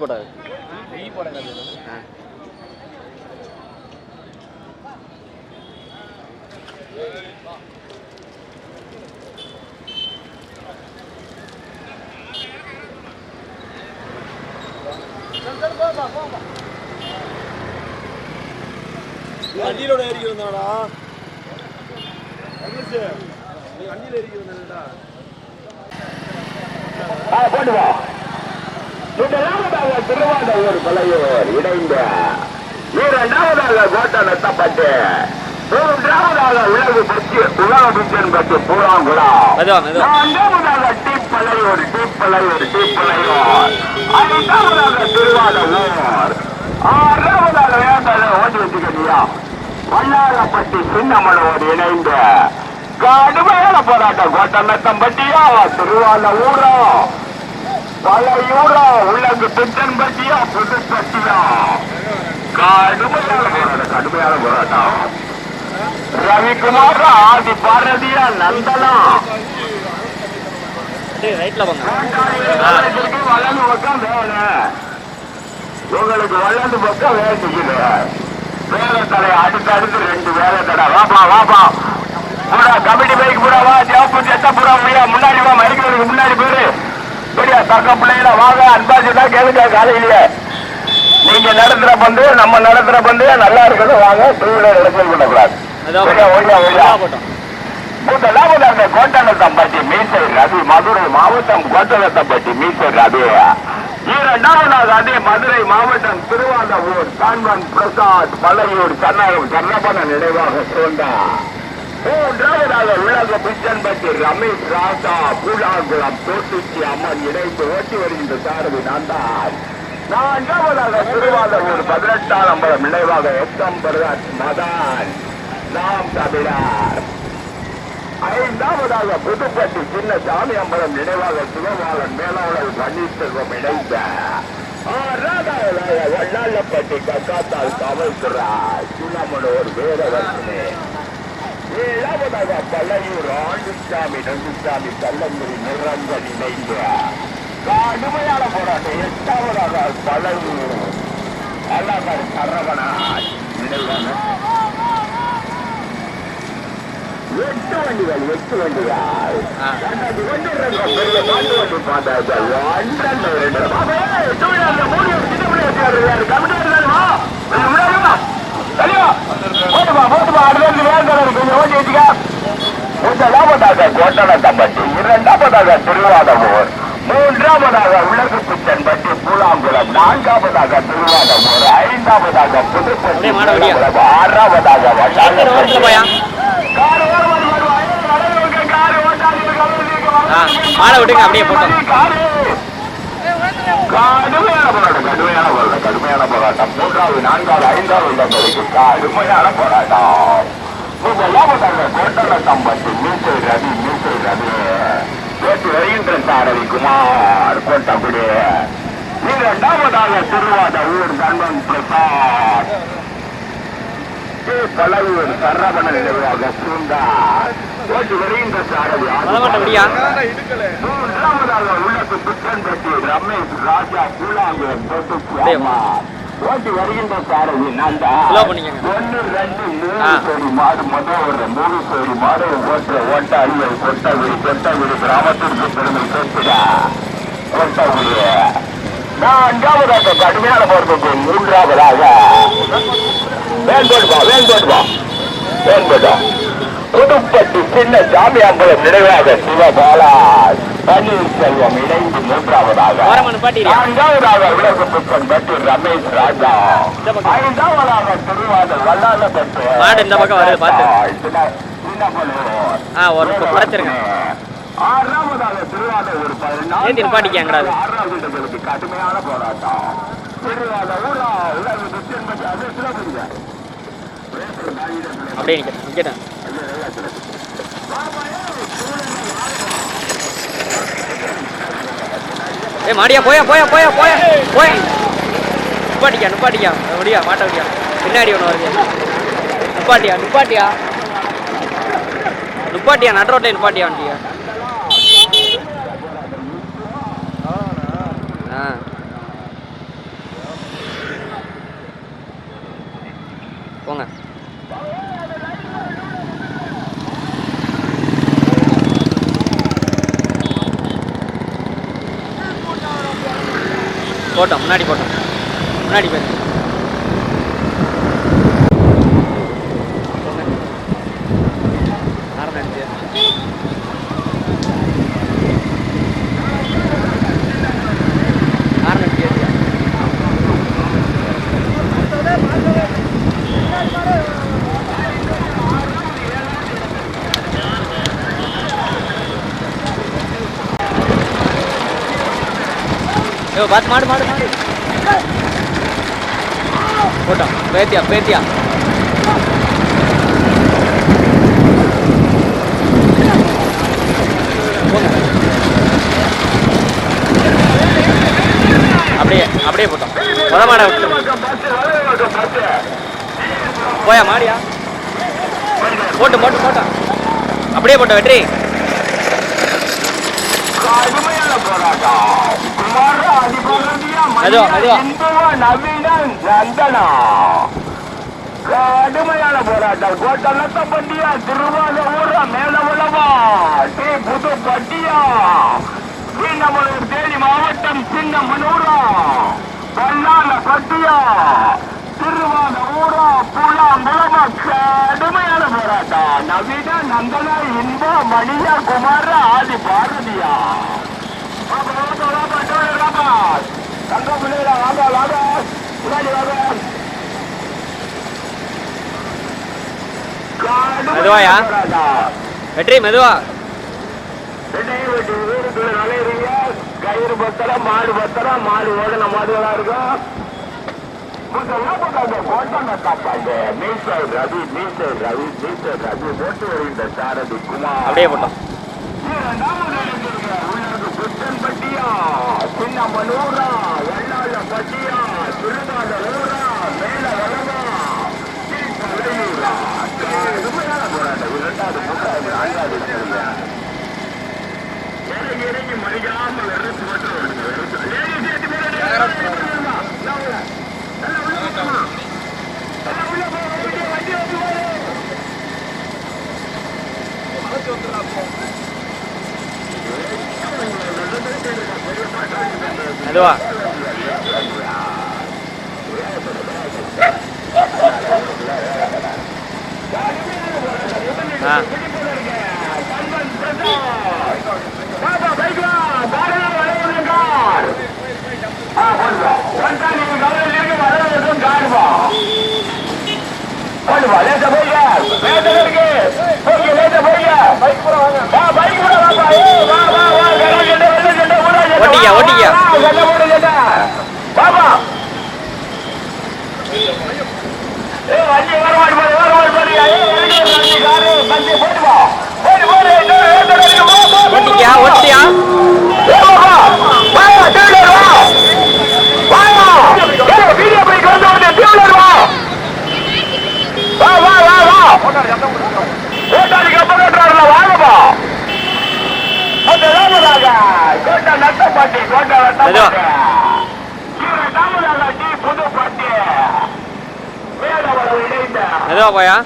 போடாது அடியிலோட ஏறி வந்தாடா அடியில ஏறி வந்தாடா போட்டு வா. முதலாவதாக திருவாரூர் பழையோர் இணைந்த இரண்டாவதாக கோட்டை நத்தப்பட்டு மூன்றாவதாக உலகு பிச்சன் பட்டு பூராங்குளம் நான்காவதாக டீப்பலையூர் ஐந்தாவதாக திருவாரூர் ஆறாவதாக வேண்டாம் ஓட்டி வச்சுக்கிட்டியா வல்லாளப்பட்டி சின்னமனோடு இணைந்த கடுமையான போராட்டம் கோட்டை நத்தம்பட்டியா திருவாரூரா பழையூரா உலகு பிச்சன் பட்டியா புதுப்பட்டியா கடுமையான போராட்டம் ரவிக்குமார் ஆதி பாரதியா நந்தனா வளர்ந்து பக்கம் வேலை உங்களுக்கு வளர்ந்து பக்கம் வேலைக்குது வேலை தடை அடுத்து 2 வேலை தடை வாப்பா பூரா கமிட்டி பைக் பூரா வா ஜாப்பு செத்த பூரா முன்னாடி வா மறிக்கிறதுக்கு முன்னாடி போயிரு பெரிய தக்க பிள்ளைங்கள வாங்க அன்பாச்சுட்டா கேளுங்க காலையிலேயே நீங்க நடத்துற பந்து நம்ம நடத்துற பந்து நல்லா இருக்கிறது வாங்க 2 வீலர் இடத்தில் பண்ணக்கூடாது கோட்டநத்தம்பட்டி மீசை ரவி மதுரை மாவட்டம் கோட்டநத்தம்பட்டி மீசை ரவி இரண்டாவதாக அதே மதுரை மாவட்டம் திருவாரூர் கான்வன் பிரசாத் பழையூர் சன்னபன நினைவாக சொன்னார் மூன்றாவதாக உலக பிச்சன்பட்டி ரமேஷ் ராசா பூலாங்குளம் தோட்டிச்சி அம்மன் இணைந்து ஓட்டி வருகின்ற சாரதி நான்தான் நான்காவதாக திருவாரூர் 18ஆம் நம்பர் நினைவாக எத்தம் மதான் நாம் தமிழர் ஐந்தாவதாக புதுப்பட்டி சின்ன சாமி அம்பலம் நினைவாக சிவபாலன் மேலாளர் பன்னீர்செல்வம் இணைந்த ஆறாவதாக வல்லாளப்பட்டி கக்காத்தால் காவல்துறை சின்னமனோர் வேதவர்த்தனே ஏழாவதாக பழையூர் ஆண்டுசாமி நந்துசாமி கல்லங்குடி முரங்கன் இணைந்த கடுமையான போராட்டம் எட்டாவதாக பழையூர் அழகர் சரவணன் நினைவான 8 வண்டிகள் பெரிய பாட்டு வண்டி பார்த்தார்கள் கோட்டநத்தம்பட்டி இரண்டாவதாக திருவாரூர் மூன்றாவதாக உலகு பிச்சன்பட்டி பூலாங்குளம் நான்காவதாக திருவாரூர் ஐந்தாவதாக புதுப்பட்டி ஆறாவதாக மாலை விட்டுங்க அப்படியே போட்டோம் கடுமையான போராட்டம் 3வது 4வது 5வது இடங்களுக்கு கடுமையான போராட்டம் முதலாவதாக கோட்டநத்தம்பட்டி மீசை ரவி பேச்சு வருகின்ற சாரதி குமார் கோட்டக்குடி இரண்டாவதாக திருவாரூர் கண்வன் பிரசாத் பழையூர் சரவண நினைவாக சூழ்ந்தார் ஓட்டி வருகின்ற சாரதி மூன்றாவதாக உள்ளத்து பிச்சன்பட்டி ரமேஷ் ராஜா பூலாங்குளம் ஓட்டி வருகின்ற சாரதி நந்தா 1 2 3 கோடி மாடு முதல் 3 கோடி மாடு ஓட்டாளி கொட்டகுடி கிராமத்திற்கு பெருமை சேர்த்துடா கொட்டகுடி நான்காவதாக கடுமையான போர்க்கு மூன்றாவதாக புதுப்பட்டி சின்ன சாமி அம்பலம் நினைவாக சிவபாலன் பன்னீர்செல்வம் இணைந்து மூன்றாவதாக நான்காவதாக உலக பிச்சன்பட்டி ரமேஷ் ராஜா ஐந்தாவதாக திருவாரூர் வல்லாளப்பட்டு ஆறாவதாக திருவாரூர் 16வது இடங்களுக்கு கடுமையான போராட்டம் திருவாரூர் உலக பிச்சன்பட்டி அது சிறப்பு அப்படியே நிக்கிறேன் மாடியா போயா நுப்பாட்டியா முடியா மாட்ட முடியா பின்னாடி ஒன்று வருது நுப்பாட்டியா நடுரோட்டில் நுப்பாட்டியா வண்டியா போட்டோம் முன்னாடி போட்டோம் முன்னாடி போய் बात मार मार मार फोटो पेतिया पेतिया அப்படியே அப்படியே போட்டோம் வர மாட போயா மாடியா போட்டு போட்டு போட்டா அப்படியே போட்ட வெற்றி கடுமையான போராட்டம் கோட்டலத்த பண்டியா திருவாரூர் மேல உலவா டி புதுப்பட்டியா சின்னமனூர் தேனி மாவட்டம் சின்னமனூரா பல்லால பட்டியா திருவாரூரா புலாம்புலமா கடுமையான போராட்டம் நவீன நந்தனா இன்ப மணியா குமார ஆதி பாரதியா தங்க பிள்ளைகளா வாங்க வாங்க முன்னாடி வாங்க மெதுவாயா வெற்றி மெதுவா ஊருக்குள்ள நுழையிறீங்க கயிறு பத்திரம் மாடு பத்திரம் மாடு ஓடன மாடுகளா இருக்கும் அப்படியே போட்டோம் புத்தன்பட்டியா சின்னமனூரா வெள்ளாள பட்டியா திருநாளூரா மேல வளவா இறங்கி மறிக்காமல் எடுத்து மெதுவா ஓட்டியா ஓட்டியா பாபா ஓட்டியா ஓட்டியா மெதுவா போயா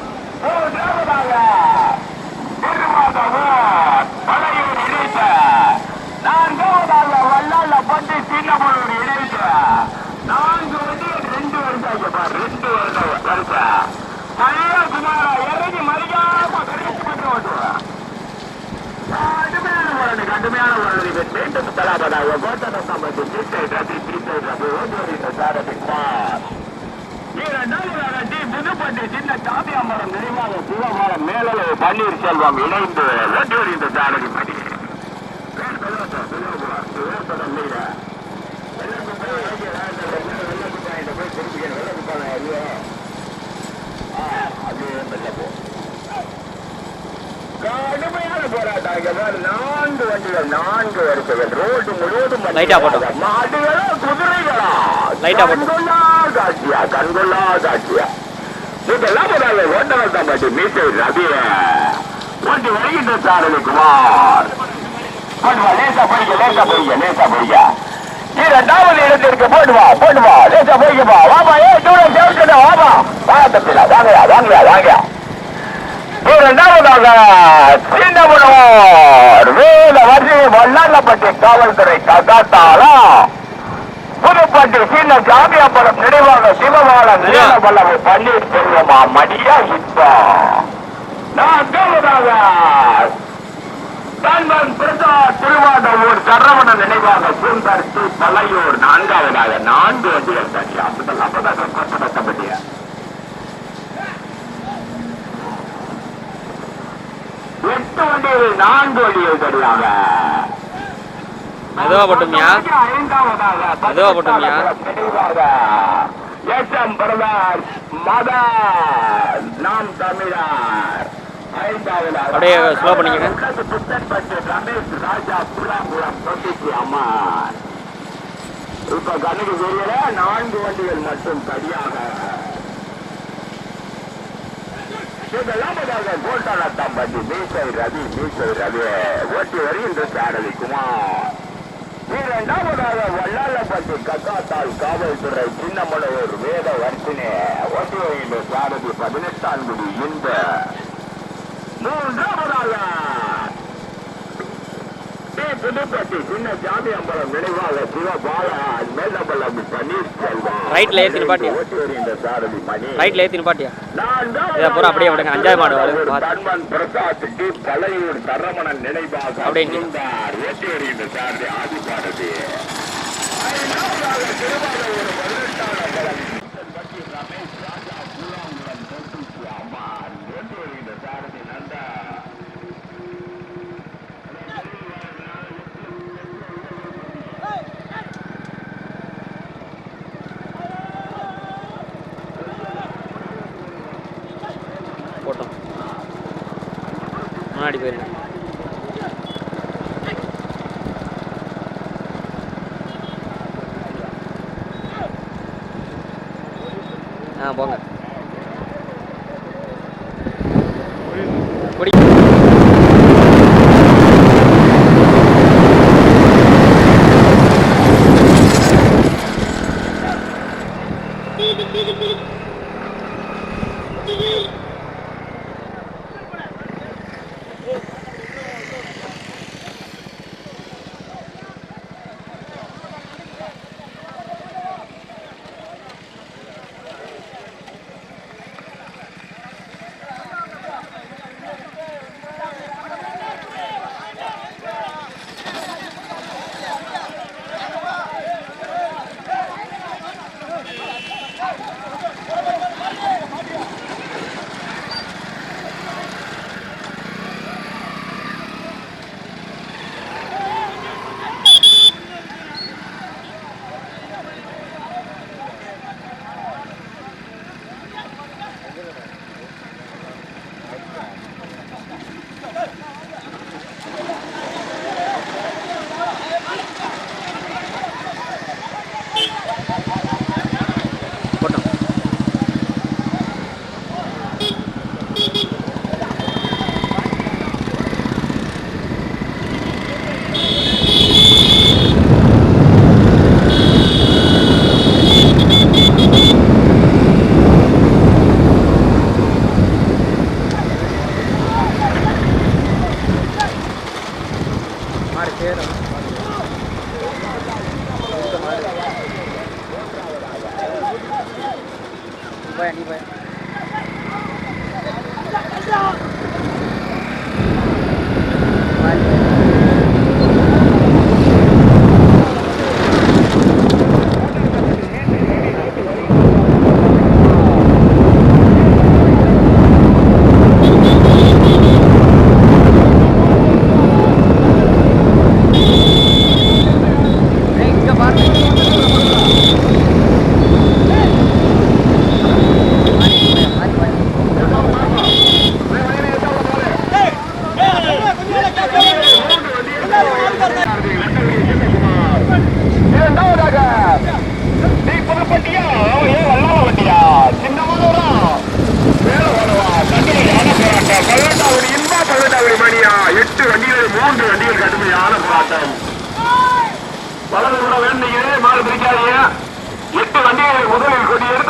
பன்னீர்செல்வம் இணைந்து ஓட்டி வருகின்ற சாரதி படி கடுமையான போராட்டம் 4 வண்டிகள் 4 வரிசைகள் ரோடு முழுவதும் லைட்டா போட்டோம் மாடுகளா குதிரைகளா லைட்டா போட்டோம் காட்சியா கண்கொள்ளா காட்சியா இதெல்லாம் ஓட்டவர்த்தா பாட்டி மீசை ரபிய ஓட்டி வருகின்ற சாரதி குமார் லேசா போய்க்க இரண்டாவது இடத்திற்கு போடுவா லேசா போய்க்கப்பா வாப்பா தூரம் சேர்க்கணும் வாப்பா வாங்கப்பில வாங்கயா இரண்டாவதாக சின்னமனூர் வேல வரி வல்லாளப்பட்டி காவல்துறை காத்தாலா புது புதுப்பட்டி சின்ன ஜாமியாபுரம் நினைவாக சிவபாலன் வல்லமை பன்னீர் செல்வமா மடியா இப்போ நான்காவதாக பிரசாத் திருவாடூர் சரவண நினைவாக சுந்தர் சி பழையூர் நான்காவதாக 4 வண்டிகள் தனியா அப்பதான் 8 வண்டிகள் 4 வண்டிகள் தனியாக அதுவா போட்டுமியா அதுவா போட்டுமியா எஸ்எம் பிரதர் மதன் நாம் தமிழர் அப்படியே ஸ்லோ பண்ணிக்கங்க. ரமேஷ் ராஜா புறாங்குளம் தொட்டிக்கு அம்மான் இப்ப கண்ணுக்கு தெரியல 4 வண்டிகள் மட்டும் சரியாக கோட்டாளத்தம்பட்டி மீசை ரவி ஓட்டி வருகின்ற சாரதி குமார். இரண்டாவதாக வல்லாளப்பட்டி கக்காத்தால் காவல்துறை சின்னமலையூர் வேத வர்த்தினே ஓட்டி வருகின்ற சாரதி 18ஆம் குடி இந்த. மூன்றாவதாக புதுப்பட்டி சின்ன ஜாமி அம்பலம் நினைவாக சிவபாலன் மேலம்பலம் பன்னீர்செல்வம் ரைட்ல ஏத்தி நிப்பாட்டியா ஓட்டி வருகின்ற சாரதி மணி ரைட்ல ஏத்தி நிப்பாட்டியா இதை பூரா அப்படியே விடுங்க. 5ஆவது மாடு வருது தன்மன் பிரசாத் டி பழையூர் சரவணன் நினைவாக அப்படியே சுந்தர் ஓட்டி வருகின்ற சாரதி ஆதிபாரதி. ஐந்தாவதாக திருவாரூர் 18ஆம் அம்பலம் ரமேஷ் ராஜா புறாங்குளம் தொட்டிக்கு அம்மான் ஓட்டி வருகின்ற சாரதி நந்தா. போட்டோம் முன்னாடி போயிருங்க. போங்க குடி.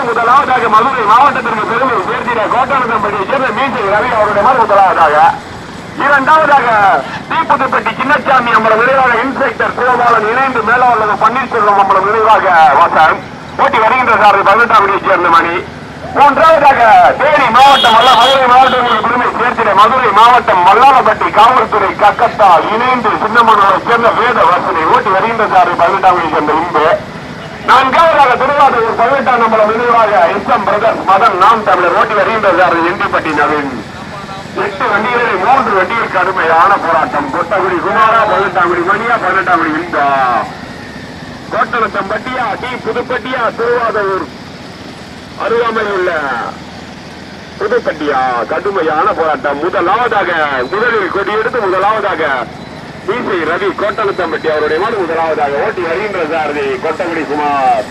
முதலாவதாக மதுரை மாவட்டத்திற்கு பெருமை சேர்த்திட கோட்டாளத்தம்பட்டியை சேர்ந்த மீசை ரவி அவருடைய முதலாவதாக இரண்டாவதாக தீப்புதுப்பட்டி சின்னசாமி அம்பலம் நினைவாக இன்ஸ்பெக்டர் சிவபாலன் இணைந்து மேலாளர் பன்னீர்செல்வம் அம்பலம் நினைவாக வாசன் போட்டி வருகின்ற சார் 18ஆம் தேதியை சேர்ந்த மணி. மூன்றாவதாக தேனி மாவட்டம் மதுரை மாவட்டங்களின் உரிமை சேர்த்திட மதுரை மாவட்டம் மல்லாளப்பட்டி காவல்துறை கக்கத்தால் இணைந்து சின்னமனூரை சேர்ந்த வேத வசனை ஓட்டி வருகின்ற சார் 18ஆம் தேதி சேர்ந்த இன்பு. நான்காவதாக திருவாரூர் 18ஆம் நம்பர் நினைவாக எஸ்எம் பிரதர்ஸ் மதன் நாம் தமிழர் ஓட்டி வருகின்ற சார் எண்டிப்பட்டி நவீன். 8 வண்டிகளில் 3 வண்டிகளுக்கு அருமையான போராட்டம். கொட்டகுடி குமாரா 18ஆம் தேதி மணியா 18ஆம் தேதி இன்பா. கோட்டலத்தம்பட்டியா டி புதுப்பட்டியா திருவாரூர் அருகாமையில் உள்ள புதுப்பட்டியா கடுமையான போராட்டம். முதலில் கொடியெடுத்து முதலாவதாக பிசி ரவி கோட்டலத்தம்பட்டி அவருடைய மனு முதலாவதாக ஓட்டி வருகின்ற சாரதி கொட்டகுடி குமார்.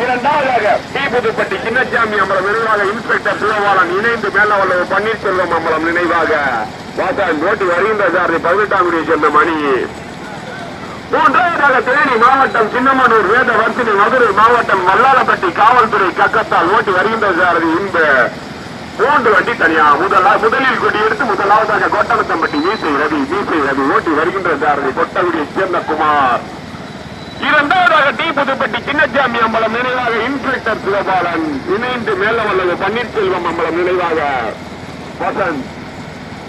இரண்டாவதாக டி புதுப்பட்டி சின்னசாமி அம்பலம் நினைவாக இன்ஸ்பெக்டர் சிவபாலன் இணைந்து மேலவல்லவு பன்னீர்செல்வம் அம்பலம் நினைவாக வாசன் ஓட்டி வருகின்ற சாரதி 18ஆம் தேதியை சேர்ந்த மணி. மூன்றாவதாக தேனி மாவட்டம் சின்னமனூர் வேத வர்த்தினி மதுரை மாவட்டம் மல்லாளப்பட்டி காவல்துறை கக்கத்தால் ஓட்டி வருகின்ற சாரதி இன்பு. 3 வண்டி தனியா. முதலில் கொடி எடுத்து முதலாவதாக கோட்டலத்தம்பட்டி மீசை ரவி ஓட்டி வருகின்ற சாரதி கொட்டகுடியை சேர்ந்த குமார். இரண்டாவதாக டி புதுப்பட்டி சின்னசாமி அம்பலம் நினைவாக இன்ஸ்பெக்டர் சிவபாலன் இணைந்து மேலவல்லவு பன்னீர்செல்வம் அம்பலம் நினைவாக வசந்த்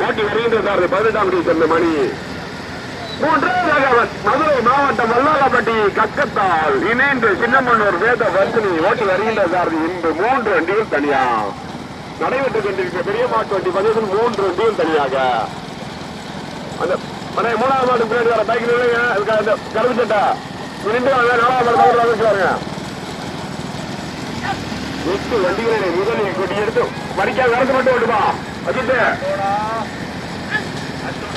ஓட்டி வருகின்ற சாரதி 18ஆம் தேதி சேர்ந்த மணி. மூன்றாவதாக மதுரை மாவட்டம் மல்லாளப்பட்டி கக்கத்தால் இணைந்து சின்னமனூர் வேத வர்த்தினி ஓட்டி வருகின்ற சாரதி இன்று 3 வண்டிகள் தனியா. நடைபெற்றுக் கொண்டிருக்கிற பெரிய மாட்டு வண்டி பதிவில் 3 வண்டிகள் தனியாக. அந்த 3ஆம் மாட்டு பின்னாடி வர பைக் நிலைங்க கருப்பு சட்டை 4ஆம் மாட்டு வாங்க. 8 வண்டிகளை முதலில் கொட்டி எடுத்து மடிக்காம வரது மட்டும் ஓட்டுமா வச்சுட்டு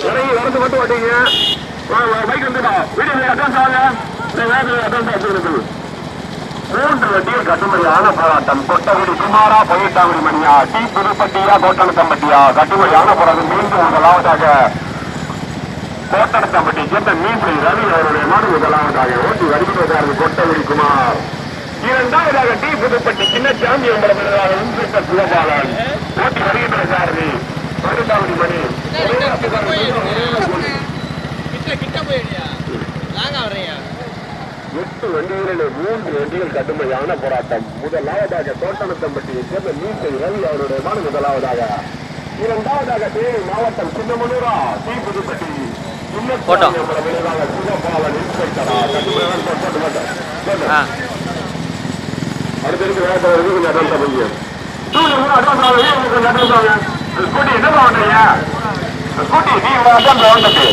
இறங்கி வரது மட்டும் ஓட்டிங்க. பைக் வந்துடா வீடியோ அட்வான்ஸ் ஆகுங்க. 3 வண்டியில் கடுமையான போராட்டம். கொட்டகுடி குமாரா 18ஆம் தேதி மணியா டி புதுப்பட்டியா கோட்டலத்தம்பட்டியா கடுமையான போராட்டம். மீண்டும் முதலாவதாக கோட்டலத்தம்பட்டி சேர்ந்த மீசை ரவி அவருடைய மனு முதலாவதாக ஓட்டி வருகிறார்கள் கொட்டகுடி குமார். இரண்டாவதாக டி புதுப்பட்டி சின்னசாமி அம்பலம் இன்ஸ்பெக்டர் சிவபாலன் ஓட்டி வருகின்ற சாரதி 18ஆம் தேதி மணி. 8 வண்டிகளில் 3 வண்டிகள் கடுமையான போராட்டம். முதலாவதாக கோட்டலத்தம்பட்டியை சேர்ந்த மீசை ரவி அவருடைய மனு முதலாவதாக. இரண்டாவதாக தேனி மாவட்டம் சின்னமனூரா டி புதுப்பட்டி விளைவாக சிவபாலன் இன்ஸ்பெக்டரா கடுமையான அடுத்திருக்கு ஸ்கூட்டி என்ன பண்றீங்க? ஸ்கூட்டி நீ வந்துட்டு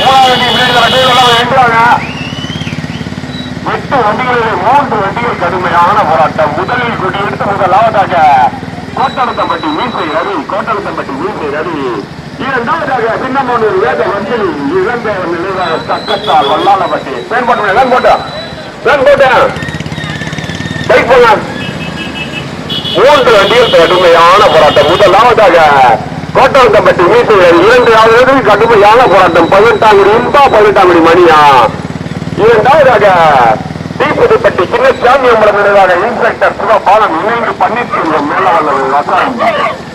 3ஆம் வண்டிகள் 8 வண்டிகளில் 3 வண்டிகள் கடுமையான போராட்டம். முதலில் கொடியெடுத்து முதலாவதாக கோட்டலத்தம்பட்டி மீசை ரவி இரண்டாவதாக சின்னமனூர் வேத வண்டில் இழந்தவர் நினைவாக சக்கத்தால் வல்லாளப்பட்டி பைக் போங்க. 3 வண்டிகள் கடுமையான போராட்டம். முதலாவதாக கோட்டலத்தம்பட்டி மீசை ரவி. 2வது கடுமையான போராட்டம். 18ஆம் தேதி இன்பா 18ஆம் தேதி மணியா. இரண்டாவதாக டி புதுப்பட்டி சின்னசாமி அம்பலம் நினைவாக இன்ஸ்பெக்டர் சிவபாலன் இணைந்து பன்னீர்செல்வம் மேலவல்லவு வசன்.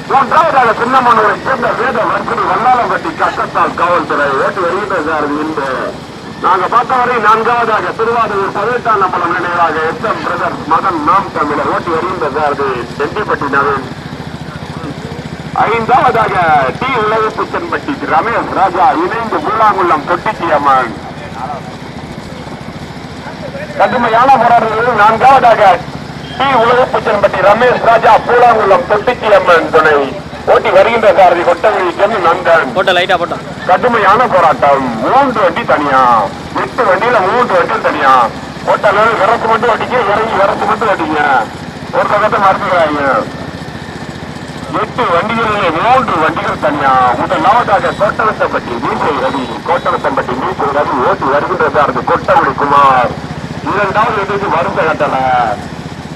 மூன்றாவதாக சின்னமனூரை சேர்ந்த வேத வர்த்தினி வல்லாளப்பட்டி கக்கத்தால் காவல்துறை ஓட்டி வருகின்ற சாரதி இன்று. நாங்க பார்த்தவரை 4ஆவதாக திருவாரூர் 18ஆம் நம்பர் நினைவாக எஸ்எம் பிரதர்ஸ் மதன் நாம் தமிழர் ஓட்டி வருகின்ற சாரதி எண்டிப்பட்டி நவீன். 5ஆவதாக டி உலகப்புச்சன்பட்டி ரமேஷ் ராஜா இணைந்து பூலாங்குளம் தொட்டிச்சி அம்மன் கடுமையான போராட்டத்தில் 4ஆவதாக டி உலகப்புச்சன்பட்டி ரமேஷ் ராஜா பூலாங்குளம் தொட்டிச்சி அம்மன் துணை ஓட்டி வருகின்ற சாரதி கொட்டகுடி சேர்ந்து நந்தன். கடுமையான போராட்டம். 3 வண்டி தனியா. 8 வண்டியில 3 வண்டிகள் தனியா. ஓட்டல விரசு மட்டும் ஓட்டிக்க, இறங்கி விரசு மட்டும் ஓட்டிங்க. ஒரு பக்கத்தை மறுத்துக்கிறாங்க. 8 வண்டிகளிலே 3 வண்டிகள் தனியா. முதலாவதாக கோட்டலத்தம்பட்டி மீசை ரவி ஓட்டி வருகின்ற சாரதி கொட்டகுடி குமார். 2வது இடத்துக்கு வருத்த கட்டளை.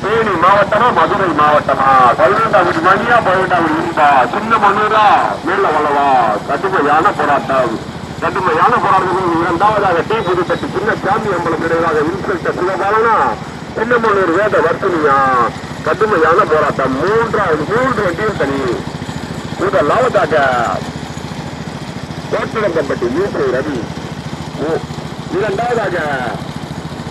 தேனி மாவட்டமா மதுரை மாவட்டமா 18ஆம் தேதி மணியா 18ஆம் தேதி இன்பா சின்னமனூரா மேலவல்லவா கடுமையான போராட்டம். 2ஆவதாக டி புதுப்பட்டி சின்னசாமி அம்பலம் நினைவாக இன்ஸ்பெக்டர் சிவபாலனா சின்னமனூர் வேத வர்த்தினியா கடுமையான போராட்டம். 3 வண்டியும் தனி. முதலாவதாக கோட்டரங்கப்பட்டி மூசை ரவி. இரண்டாவதாக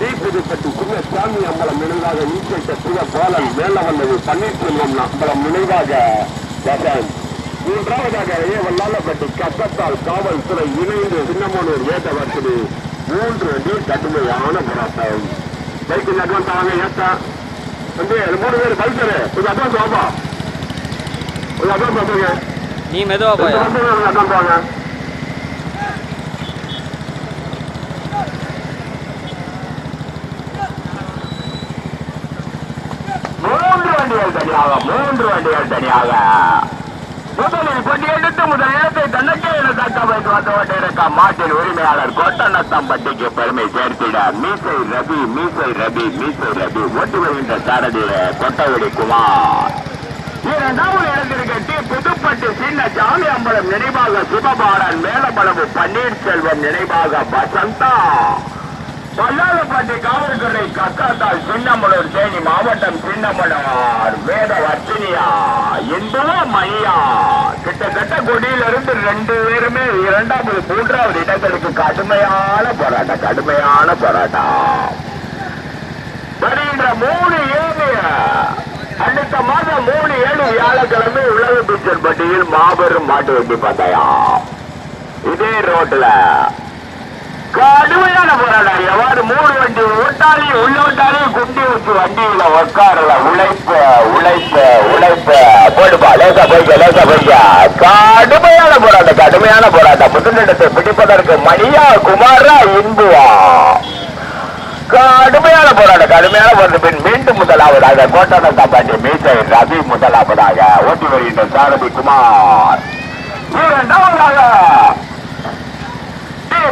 தீப்புதுப்பட்டி சின்னசாமி அம்பலம் நினைவாக நீச்சல் சிவ பாலன் மேலவல்லது பன்னீர்செல்வம் அம்பலம் நினைவாக வசந்த். மூன்றாவதாக ஏவல்லாலப்பட்டி கப்பத்தால் காவல்துறை இணைந்து சின்னமனூர் வேதவர்த்தி 3 அடியில் கடுமையான போராட்டம். பைக்கில் அட்வான்ஸ் ஆவாங்க ஏத்தா வந்து 3 பேர் பைக்கரு கொஞ்சம் அட்வான்ஸ் வாப்பா, கொஞ்சம் அட்வான்ஸ் வாங்க. நீ மெதுவா போயா. அட்வான்ஸ் வாங்க. மூன்று வண்டிகள் தனியாக முதலில் கொண்டியெடுத்து முதல் இடத்தை தன்னுக்கே என தக்க வைத்து வந்து கொண்டிருக்க மாட்டின் உரிமையாளர் கொட்டநத்தம்பட்டிக்கு பெருமை சேர்த்திட மீசை ரவி ஓட்டி வருகின்ற சாரதி கொட்டவடி குமார். இரண்டாவது இடத்திற்கு டி புதுப்பட்டி சின்ன சாமி அம்பலம் நினைவாக சிவபாலன் மேலப்பளவு பன்னீர்செல்வம் நினைவாக வசந்தா. பல்லாளப்பட்டி காவல்துறை கக்காத்தால் சின்னமலூர் தேனி மாவட்டம் சின்னமலூர் வேத வர்த்தினியா என்பவோ மணியா. கிட்டத்தட்ட கொடியிலிருந்து 2 பேருமே 2வது 3வது இடங்களுக்கு கடுமையான போராட்டம். வருகின்ற 3/7 அடுத்த மாதம் 3/7 வியாழக்கிழமை உலக பீச்சர் பட்டியில் மாபெரும் மாட்டு வண்டி பந்தயம். இதே ரோட்ல கடுமையான போராட்டம். எவ்வாறு 3 வண்டி ஓட்டாளி உள்ளோட்டாளி குண்டி வச்சு வண்டியில உட்காரல. உழைப்பு போடுப்பா, லேசா போய்க்க. கடுமையான போராட்டம். முதலிடத்தை பிடிப்பதற்கு மணியா குமாரா இன்புவா. கடுமையான போராட்டம். பின் மீண்டும் முதலாவதாக கோட்டநத்தம்பட்டி மீசை ரவி முதலாவதாக ஓட்டி வருகின்ற சாரதி குமார். இரண்டாவதாக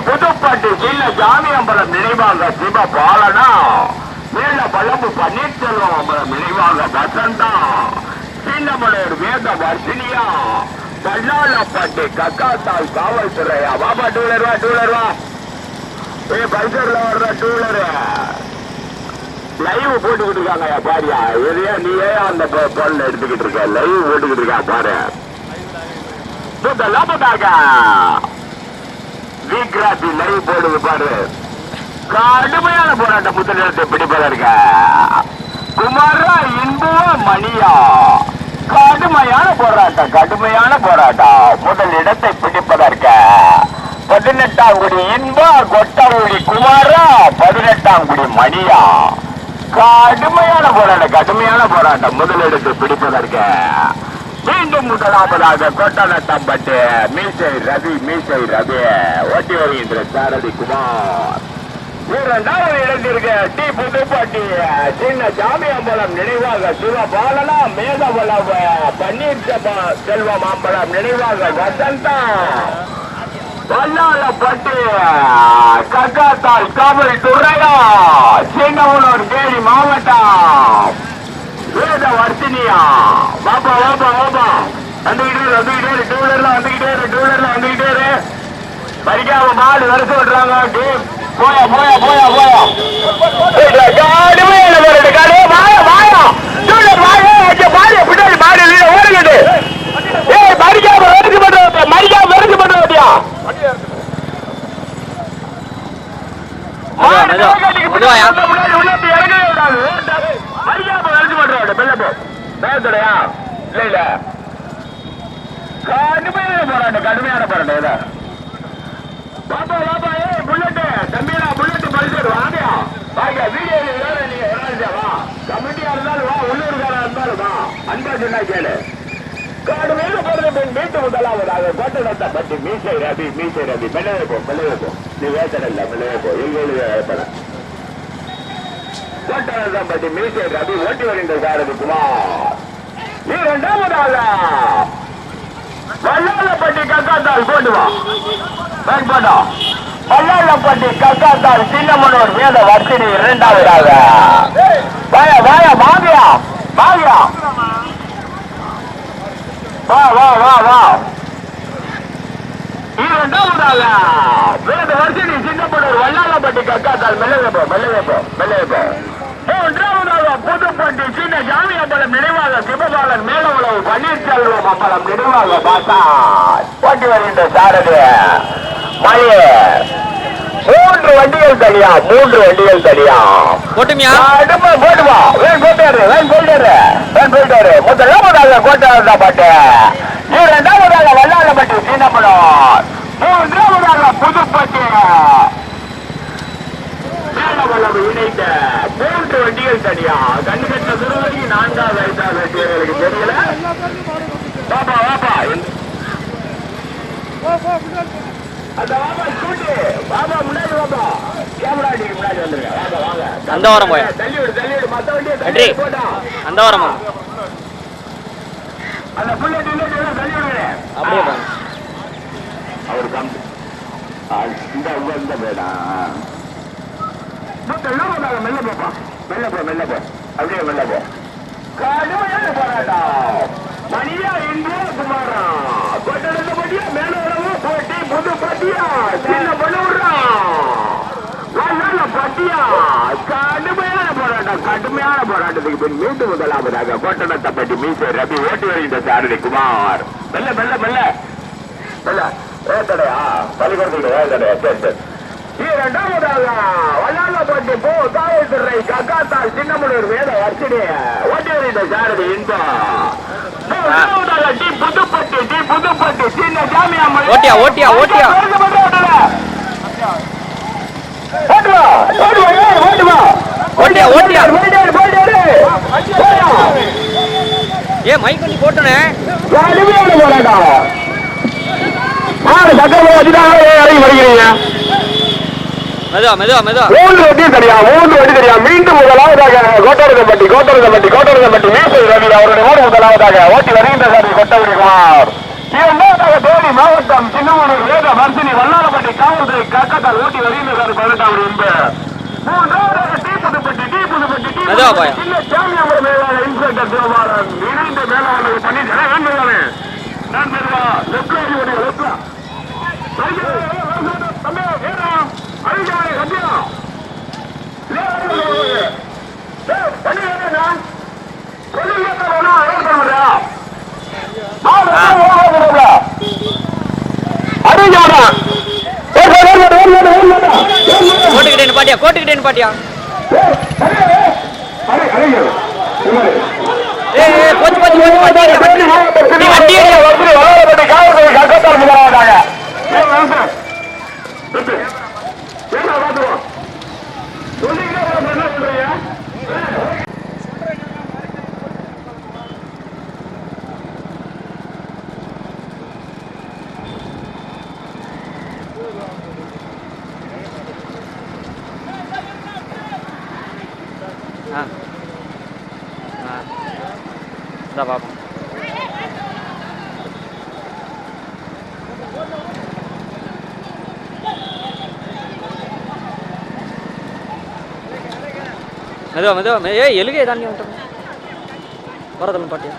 புதுப்பட்டி சின்ன சாமி அம்பலம் நினைவாக சிவ பாலனா மேல பழம்பு பன்னீர்செல்வம் அம்பலம் நினைவாக வசந்தா. சின்னமலூர் வேத வர்த்தினியா. பல்லாளப்பட்டி கக்காத்தால் காவல்துறையா. வாபா டூலர் வா பல்சர்ல வர்ற டூலரு லைவ் போட்டுக்கிட்டு இருக்காங்க பாரியா. எதையா நீயே அந்த பொருள் எடுத்துக்கிட்டு இருக்க, லைவ் போட்டுக்கிட்டு இருக்கா பாரு. முதலாவதாக வீக்ராசி லைவ் போடுது பாரு. கடுமையான போராட்டம். முதலிடத்தை பிடிப்பதற்கு குமாரா இன்புவா மணியா. கடுமையான போராட்டம். முதல் இடத்தை பிடிப்பதற்கு 18ஆம் குடி இன்பா கொட்டவுடி குமாரா 18ஆம் குடி மணியா. கடுமையான போராட்டம். முதலிடத்தை பிடிப்பதற்கு மீண்டும் முதலாவதாக கொட்டநத்தம்பட்டி மீசை ரவி ஓட்டி வருகின்ற சாரதி குமார். இரண்டாவது இடத்திற்கு டி புதுப்பட்டி சின்ன சாமி அம்பலம் நினைவாக சிவபாலனா மேதவளவ பன்னீர்செல்வம் அம்பலம் நினைவாக வசந்தா. வல்லாளப்பட்டி கக்காத்தால் காவல்துறையா சின்னமனூர் தேனி மாவட்டம் வேத வர்த்தினியா. பாப்பா வந்துகிட்டே டூலர்ல வந்துகிட்டே பறிக்காம மாடு வரிசை விட்டுறாங்க. போயா பின்னாடி மாடு ஓடுகிட்டு மறிக்காம வரிசை பண்றியா. கடுமையான போராட்டம். பாப்பா புல்லட் தம்பியா புல்லட் பரிசு வாங்கியா வாங்க. வீடியோ கமிட்டியா இருந்தாலும் வா, உள்ளூர்காரா இருந்தாலும் வா. அன்பா சொன்னா கேளு. கடுமையான போராட்டம். மீட்டு முதலாவதாக கோட்டநத்தம்பட்டி மீசை ரவி மெல்லவே போ. நீ வேசடல்ல மெல்லவே போ. எங்க கோட்டநத்தம்பட்டி மீசை ரவி ஓட்டி வருகின்ற சாரதி குமார். இரண்டாவதாக வல்லாளப்பட்டி கக்காத்தால் போட்டுவா போட்டா. வல்லாளப்பட்டி கக்காத்தால் சின்னமனூர் வேத வர்த்தினி. இரண்டாவதாக வாயா மாவியா வா. இரண்டாவதாக வேத வர்த்தினி சின்னமனூர் வல்லாளப்பட்டி கக்காத்தால் மெல்லவே போ. மூன்றாவதாக புதுப்பட்டி சின்ன சாமி அம்பலம் நினைவாக சிவபாலன் மேலவளவு பன்னீர்செல்வம் அம்பலம் நினைவாக பாசா. ஓட்டி வருகின்ற சாரதி மலையே 3 வண்டிகள் தனியா 3 வண்டிகள் தனியா போட்டுமியா போட்டுவா வேன் போயிட்டாரு முதலாவதாக கோட்டாள பாட்டு இரண்டாவதாக வல்லாளப்பட்டி சீனப்படம் மூன்றாவதாக புதுப்பட்டி இணைத்த 3 வண்டிகள் தனியா கண்ணுகட்ட திருவடி 4வது 5வது வண்டிகளுக்கு தெரியல பாப்பா அந்த பாபா ஸ்கூட்டி பாபா முன்னாடி பாபா கேமரா அடிக்கு முன்னாடி வந்துருங்க வாங்க அந்த வாரம் போய் தள்ளி விடு மத்த வண்டியை போட்டா அந்த வாரம் அந்த புல்லட் தள்ளி விடுங்க அப்படியே போய் அவர் கம்பி இந்த பேடா மெல்ல போப்பா மெல்ல போ அப்படியே மெல்ல போ கடுமையான போராட்டம் மணியா இந்தியா குமாரா கொட்டடத்த பட்டியா மேல உறவு போட்டி புது பட்டியா சின்ன பண்ண பட்டியா கடுமையான போராட்டத்துக்கு பின் மீண்டும் முதலாவதாக கொட்டடத்தை பட்டி மீசை ரவி ஓட்டி வருகின்ற சாரதி குமார் மெல்ல ஏத்தடையா பள்ளிக்கூடத்துக்கு ஏத்தடையா சரி இரண்டாவதாக வல்லாளப்பட்டி போ தாயத்துறை கக்காத்தால் சின்னமுனூர் வேத வர்ஷினி ஓட்டி வருகின்ற சாரதி இன்பம் புதுப்பட்டி சின்ன ஜாமியா ஓட்டியா ஏ மைக் பண்ணி போட்டனே இறங்கி வருகிறீங்க மெதுவா 3 வண்டி தெரியா மீண்டும் முதலாவதாக கோட்டரதம்பட்டி மீசை ரவி அவருடைய முதலாவதாக ஓட்டி வருகின்ற சாரி கொட்டவரி குமார் இரண்டாவதாக தேனி மாவட்டம் சின்னமனூர் வேத வர்ஷினி வல்லாளப்பட்டி காவல்துறை கக்கத்தால் ஓட்டி வருகின்ற சாரி 18வது என்பது மூன்றாவதாக டி புதுப்பட்டி சின்ன சாமியாமர் மேலாளர் இன்ஸ்பெக்டர் சிவபாலன் இணைந்த மேலாளர் பண்ணி நான் மெதுவா லெப்ட்லா கோட்டுக்கிட்டே பாட்டியா போச்சு பாப்பா மெதுவா ஏ எலுகை தாண்டி வந்துட்டோம் வரதெல்லாம் பாட்டியா